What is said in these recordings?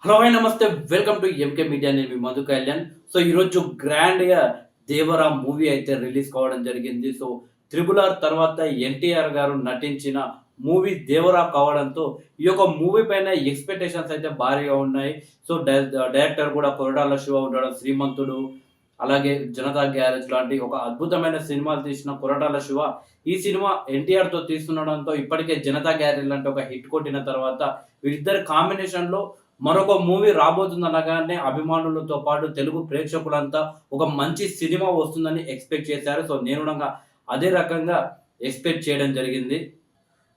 Hello hi నమస్తే welcome to MK media. నేను మీ Madhu Kalyan. So ఈరోజు గ్రాండ్‌గా 'దేవరా' మూవీ అయితే రిలీజ్ కావడం జరిగింది. సో 'త్రిబుల్ ఆర్' తర్వాత ఎన్టీఆర్ గారు నటించిన మూవీ 'దేవరా' కావడంతో ఈ యొక్క మూవీ పైన ఎక్స్‌పెక్టేషన్స్ అయితే భారీగా ఉన్నాయి. సో డైరెక్టర్ కూడా కొరటాల శివ ఉండడం, 'శ్రీమంతుడు' అలాగే 'జనతా గ్యారేజ్' లాంటి ఒక అద్భుతమైన సినిమాలు తీసిన కొరటాల శివ ఈ సినిమా ఎన్టీఆర్‌తో తీస్తుండడంతో ఇప్పటికే 'జనతా గ్యారేజ్' లాంటి ఒక హిట్ కొట్టిన తర్వాత వీళ్ళిద్దరి కాంబినేషన్‌లో మరొక మూవీ రాబోతుందనగానే అభిమానులతో పాటు తెలుగు ప్రేక్షకులంతా ఒక మంచి సినిమా వస్తుందని ఎక్స్‌పెక్ట్ చేశారు. సో నేను గూడంగా అదే రకంగా ఎక్స్‌పెక్ట్ చేయడం జరిగింది.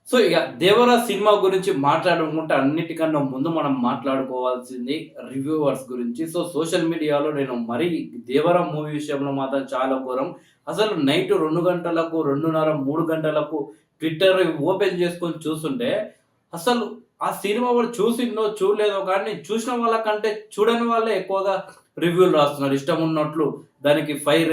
సో ఇగ 'దేవరా' సినిమా గురించి మాట్లాడుకుంటే అన్నిటికన్నా ముందు మనం మాట్లాడుకోవాల్సింది రివ్యూవర్స్ గురించి. సో సోషల్ మీడియాలో నేను మరీ 'దేవరా' మూవీ విషయంలో మాత్రం చాలా ఘోరం. అసలు నైట్ 2 గంటలకు, 2:30, 3 గంటలకు ట్విట్టర్ ఓపెన్ చేసుకొని చూస్తుంటే అసలు ఆ సినిమా వాడు చూసిందో, చూడలేదో కానీ చూసిన వాళ్ళకంటే చూడని వాళ్ళే ఎక్కువగా రివ్యూలు రాస్తున్నారు. ఇష్టమున్నట్లు దానికి 5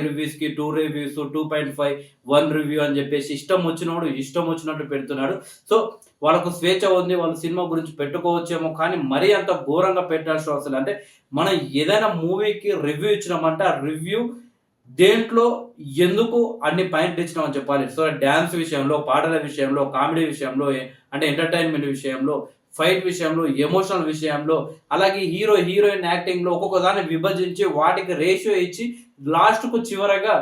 రివ్యూస్‌కి 2 రివ్యూస్, 2.5, 1 రివ్యూ అని చెప్పేసి ఇష్టం వచ్చినోడు ఇష్టం వచ్చినట్టు పెడుతున్నాడు. సో వాళ్ళకు స్వేచ్ఛ ఉంది. వాళ్ళు సినిమా గురించి పెట్టుకోవచ్చేమో కానీ మరీ అంత ఘోరంగా పెట్టాల్సిన అవసరం అంటే మనం ఏదైనా మూవీకి రివ్యూ ఇచ్చినామంటే ఆ రివ్యూ దేంట్లో ఎందుకు అన్ని పాయింట్లు ఇచ్చినామని చెప్పాలి. సో డాన్స్ విషయంలో, పాటల విషయంలో, కామెడీ విషయంలో, అంటే ఎంటర్‌టైన్‌మెంట్ విషయంలో, ఫైట్ విషయంలో, ఎమోషనల్ విషయంలో, అలాగే హీరో, హీరోయిన్ యాక్టింగ్‌లో ఒక్కొక్క దాన్ని విభజించి వాటికి రేషియో ఇచ్చి లాస్ట్‌కు చివరగా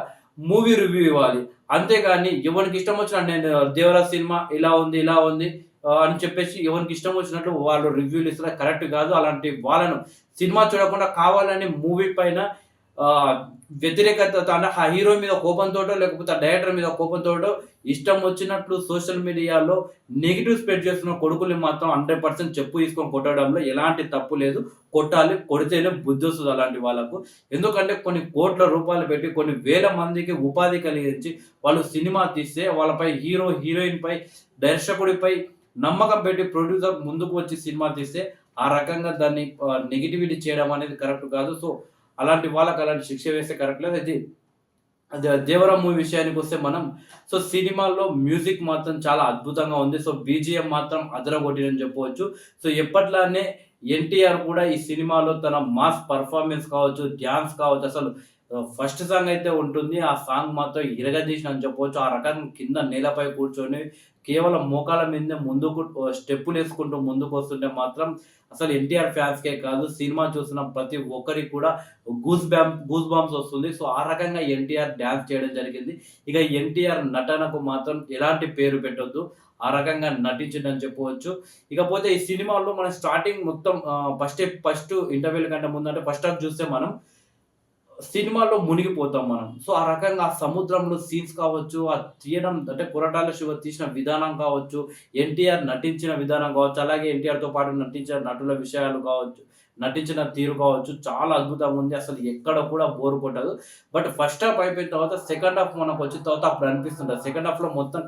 మూవీ రివ్యూ ఇవ్వాలి. అంతేగాని ఎవనికి ఇష్టం వచ్చినట్టు నేను 'దేవరా' సినిమా ఇలా ఉంది, ఇలా ఉంది అని చెప్పేసి ఎవరికి ఇష్టం వచ్చినట్లు వాళ్ళు రివ్యూలు ఇస్తే కరెక్ట్ కాదు. అలాంటి వాళ్ళను సినిమా చూడకుండా కావాలని మూవీ పైన వ్యతిరేకత అంటే ఆ హీరో మీద కోపంతోటో, లేకపోతే ఆ డైరెక్టర్ మీద కోపంతోటో ఇష్టం వచ్చినట్లు సోషల్ మీడియాలో నెగెటివ్ స్ప్రెడ్ చేస్తున్న కొడుకుల్ని మాత్రం 100% చెప్పు తీసుకొని కొట్టడంలో ఎలాంటి తప్పు లేదు. కొట్టాలి. కొడితేనే బుద్ధొస్తది అలాంటి వాళ్ళకు. ఎందుకంటే కొన్ని కోట్ల రూపాయలు పెట్టి కొన్ని వేల మందికి ఉపాధి కలిగించి వాళ్ళు సినిమా తీస్తే వాళ్ళపై హీరో, హీరోయిన్‌పై, దర్శకుడిపై నమ్మకం పెట్టి ప్రొడ్యూసర్ ముందుకు వచ్చి సినిమా తీస్తే ఆ రకంగా దాన్ని నెగటివిటీ చేయడం అనేది కరెక్ట్ కాదు. సో అలాంటి వాళ్ళకి అలాంటి శిక్ష వేస్తే కరెక్ట్ లేదు. అది 'దేవరా' మూవీ విషయానికొస్తే మనం సో సినిమాల్లో మ్యూజిక్ మాత్రం చాలా అద్భుతంగా ఉంది. సో బీజీఎం మాత్రం అదరగొట్టిందని చెప్పవచ్చు. సో ఎప్పట్లానే ఎన్టీఆర్ కూడా ఈ సినిమాలో తన మాస్ పెర్ఫార్మన్స్ కావచ్చు, డాన్స్ కావచ్చు అసలు ఫస్ట్ సాంగ్ అయితే ఉంటుంది. ఆ సాంగ్ మాత్రం ఇరగదీసినని చెప్పవచ్చు. ఆ రకంగా కింద నేలపై కూర్చొని కేవలం మోకాళ్ళ మీదనే ముందుకు స్టెప్పులేసుకుంటూ ముందుకొస్తుంటే మాత్రం అసలు ఎన్టీఆర్ ఫ్యాన్స్‌కే కాదు సినిమా చూసిన ప్రతి ఒక్కరికి కూడా గూస్ బంప్స్ వస్తుంది. సో ఆ రకంగా ఎన్టీఆర్ డాన్స్ చేయడం జరిగింది. ఇక ఎన్టీఆర్ నటనకు మాత్రం ఎలాంటి పేరు పెట్టొద్దు. ఆ రకంగా నటించిండని చెప్పవచ్చు. ఇకపోతే ఈ సినిమాలో మనం స్టార్టింగ్ మొత్తం ఫస్ట్ ఇంటర్వెల్ కంటే ముందు అంటే ఫస్ట్ హాఫ్ చూస్తే మనం సినిమాలో మునిగిపోతాం మనం. సో, ఆ రకంగా ఆ సముద్రంలో సీన్స్ కావచ్చు, తీయడం అంటే కొరటాల శివ తీసిన విధానం కావచ్చు, ఎన్టీఆర్ నటించిన విధానం కావచ్చు, అలాగే ఎన్టీఆర్‌తో పాటు నటించిన నటుల విషయాలు కావచ్చు, నటించిన తీరు కావచ్చు, చాలా అద్భుతంగా ఉంది. అసలు ఎక్కడ కూడా బోర్ కొట్టదు. బట్ ఫస్ట్ హాఫ్ అయిపోయిన తర్వాత సెకండ్ హాఫ్ మనకొచ్చిన తర్వాత అప్పుడు అనిపిస్తుంటది. సెకండ్ హాఫ్‌లో మొత్తం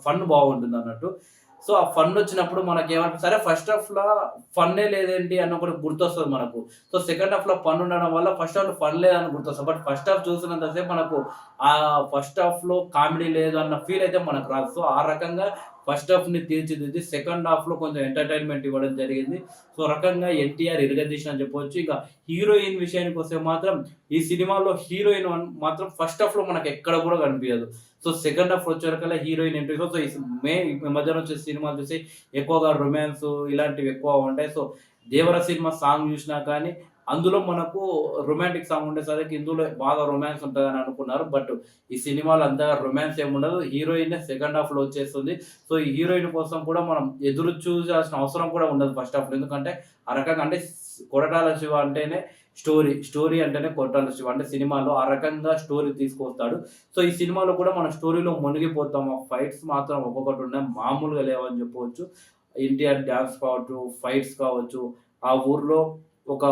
ఫన్ బాగుంటుందన్నట్టు. సో, ఆ ఫన్నొచ్చినప్పుడు మనకేమనిపిస్తది, సరే ఫస్ట్ హాఫ్‌ల ఫన్నే లేదేంటి అని ఒకటి గుర్తొస్తది మనకు. సో, సెకండ్ హాఫ్‌లో ఫన్ ఉండడం వల్ల ఫస్ట్ హాఫ్‌లో ఫన్ లేదని గుర్తొస్తది. బట్ ఫస్ట్ హాఫ్ చూసినంత సేపు మనకు ఫస్ట్ హాఫ్‌లో కామెడీ లేదు అన్న ఫీల్ అయితే మనకు రాదు. సో, ఆ రకంగా ఫస్ట్ హాఫ్‌ని తీర్చిదిద్ది సెకండ్ హాఫ్‌లో కొంచెం ఎంటర్‌టైన్‌మెంట్ ఇవ్వడం జరిగింది. సో, రకంగా ఎన్టీఆర్ ఇరగదీసినని చెప్పొచ్చు. ఇక హీరోయిన్ విషయానికొస్తే మాత్రం ఈ సినిమాలో హీరోయిన్ మాత్రం ఫస్ట్ హాఫ్‌లో మనకెక్కడ కూడా కనిపియదు. సో, సెకండ్ హాఫ్ వచ్చేవరకల్లా హీరోయిన్ ఎంట్రీ. సో, ఈ మధ్యన వచ్చే సినిమాలు చూసి ఎక్కువగా రొమాన్స్ ఇలాంటివి ఎక్కువ ఉంటాయి. సో, 'దేవర' సినిమా సాంగ్ చూసినా కానీ అందులో మనకు రొమాంటిక్ సాంగ్ ఉండేసరికి ఇందులో బాగా రొమాన్స్ ఉంటదని అనుకున్నారు. బట్ ఈ సినిమాలో అంతగా రొమాన్స్ ఏముండదు. హీరోయినే సెకండ్ హాఫ్‌లో వచ్చేస్తుంది. సో, ఈ హీరోయిన్ కోసం కూడా మనం ఎదురు చూసాల్సిన అవసరం కూడా ఉండదు ఫస్ట్ హాఫ్‌లో. ఎందుకంటే ఆ రకంగా అంటే కొరటాల శివ అంటేనే స్టోరీ అంటేనే కొరటాల శివ. అంటే సినిమాలో ఆ రకంగా స్టోరీ తీసుకొస్తాడు. సో, ఈ సినిమాలో కూడా మనం స్టోరీలో మునిగిపోతాం. ఆ ఫైట్స్ మాత్రం ఒక్కొక్కటి ఉన్నాయి. మామూలుగా లేవని చెప్పవచ్చు. ఎన్టీఆర్ డాన్స్ కావచ్చు, ఫైట్స్ కావచ్చు, ఆ ఊర్లో ఒక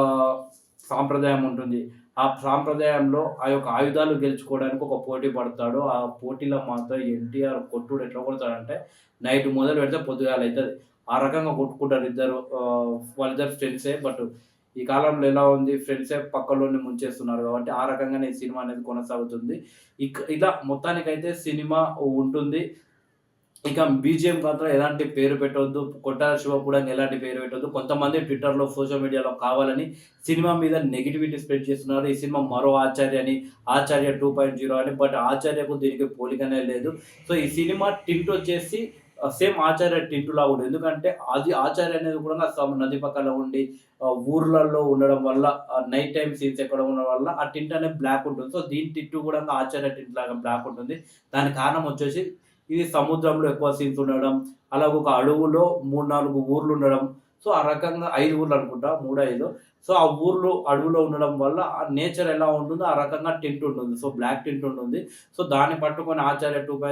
సాంప్రదాయం ఉంటుంది. ఆ సాంప్రదాయంలో ఆ యొక్క ఆయుధాలు గెలుచుకోవడానికి ఒక పోటీ పడతాడు. ఆ పోటీలో మాత్రం ఎన్టీఆర్ కొట్టుడు ఎట్లా కొడతాడంటే నైట్ మొదలు పెడితే పొద్దుగాలైతది. ఆ రకంగా కొట్టుకుంటారు ఇద్దరు. వాళ్ళిద్దరు ఫ్రెండ్సే. బట్ ఈ కాలంలో ఎలా ఉంది ఫ్రెండ్సే పక్కలోని ముంచేస్తున్నారు కాబట్టి ఆ రకంగానే ఈ సినిమా అనేది కొనసాగుతుంది. ఇలా మొత్తానికైతే సినిమా ఉంటుంది. ఇక బీజీఎం మాత్రం ఎలాంటి పేరు పెట్టొద్దు. 'కొట్టాల శివ' కూడా ఎలాంటి పేరు పెట్టొద్దు. కొంతమంది ట్విట్టర్‌లో, సోషల్ మీడియాలో కావాలని సినిమా మీద నెగటివిటీ స్ప్రెడ్ చేస్తున్నారు. ఈ సినిమా మరో 'ఆచార్య' అని, 'ఆచార్య 2.0' అని. బట్ 'ఆచార్యకు' దీనికి పోలికనే లేదు. సో, ఈ సినిమా టింట్ వచ్చేసి సేమ్ 'ఆచార్య' టింట్ లాగా ఉంటది. ఎందుకంటే అది 'ఆచార్య' అనేది కూడా నది పక్కన ఉండి ఊర్లలో ఉండడం వల్ల నైట్ టైమ్ సీన్స్ ఎక్కడ ఉండడం వల్ల ఆ టింట్ అనేది బ్లాక్ ఉంటుంది. సో, దీని టింట్ కూడా 'ఆచార్య' టింట్ లాగా బ్లాక్ ఉంటుంది. దానికి కారణం వచ్చేసి ఇది సముద్రంలో ఎక్కువ సీన్స్ ఉండడం, అలాగే ఒక అడవులో 3, 4 ఊర్లుండడం. సో, ఆ రకంగా 5 ఊర్లనుకుంటా. 3, 5. సో, ఆ ఊర్లు అడవిలో ఉండడం వల్ల ఆ నేచర్ ఎలా ఉంటుందో ఆ రకంగా టింట్ ఉంటుంది. సో, బ్లాక్ టింట్ ఉంటుంది. సో, దాన్ని పట్టుకొని 'ఆచార్య 2.0'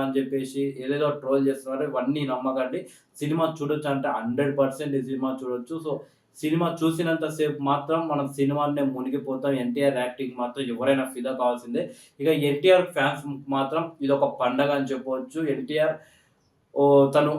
అని చెప్పేసి ఏదేదో ట్రోల్ చేస్తున్నారు. ఇవన్నీ నమ్మకండి. సినిమా చూడొచ్చంటే 100% ఈ సినిమా చూడొచ్చు. సో, సినిమా చూసినంత సేపు మాత్రం మనం సినిమాలోనే మునిగిపోతాం. ఎన్టీఆర్ యాక్టింగ్ మాత్రం ఎవరైనా ఫిదా కావాల్సిందే. ఇక ఎన్టీఆర్ ఫ్యాన్స్ మాత్రం ఇదొక పండగ అని చెప్పవచ్చు. ఎన్టీఆర్ తను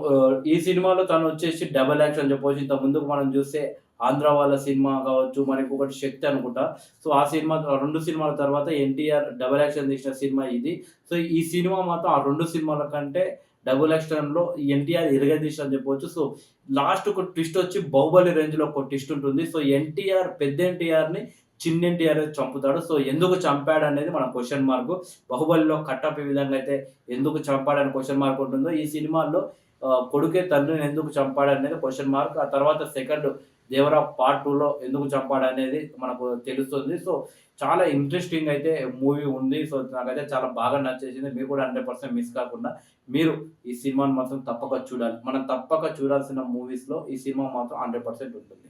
ఈ సినిమాలో తనొచ్చేసి డబుల్ యాక్షన్ అని చెప్పవచ్చు. ఇంతకు ముందుకు మనం చూస్తే 'ఆంధ్ర' వాళ్ళ సినిమా కావచ్చు, మరి ఇంకొకటి 'శక్తి' అనుకుంటా. సో, ఆ సినిమా 2 సినిమాల తర్వాత ఎన్టీఆర్ డబుల్ యాక్షన్ తీసిన సినిమా ఇది. సో, ఈ సినిమా మాత్రం ఆ 2 సినిమాల కంటే డబుల్ యాక్షన్‌లో ఎన్టీఆర్ ఇరగదీశారని చెప్పవచ్చు. సో, లాస్ట్ ఒక ట్విస్ట్ వచ్చి 'బాహుబలి' రేంజ్‌లో ఒక ట్విస్ట్ ఉంటుంది. సో, ఎన్టీఆర్ పెద్ద ఎన్టీఆర్‌ని చిన్న ఎన్టీఆర్ చంపుతాడు. సో, ఎందుకు చంపాడనేది మన క్వెషన్ మార్క్. 'బాహుబలిలో' కట్టప్ప ఏ విధంగా అయితే ఎందుకు చంపాడని క్వెషన్ మార్క్ ఉంటుందో, ఈ సినిమాల్లో కొడుకే తండ్రిని ఎందుకు చంపాడనేది క్వెషన్ మార్క్. ఆ తర్వాత సెకండ్ 'దేవరా పార్ట్ 2లో ఎందుకు చంపాడనేది మనకు తెలుస్తుంది. సో, చాలా ఇంట్రెస్టింగ్ అయితే మూవీ ఉంది. సో, నాకైతే చాలా బాగా నచ్చేసింది. మీరు కూడా 100% మిస్ కాకుండా మీరు ఈ సినిమాని మాత్రం తప్పక చూడాలి. మనం తప్పక చూడాల్సిన మూవీస్‌లో ఈ సినిమా మాత్రం 100% ఉంటుంది.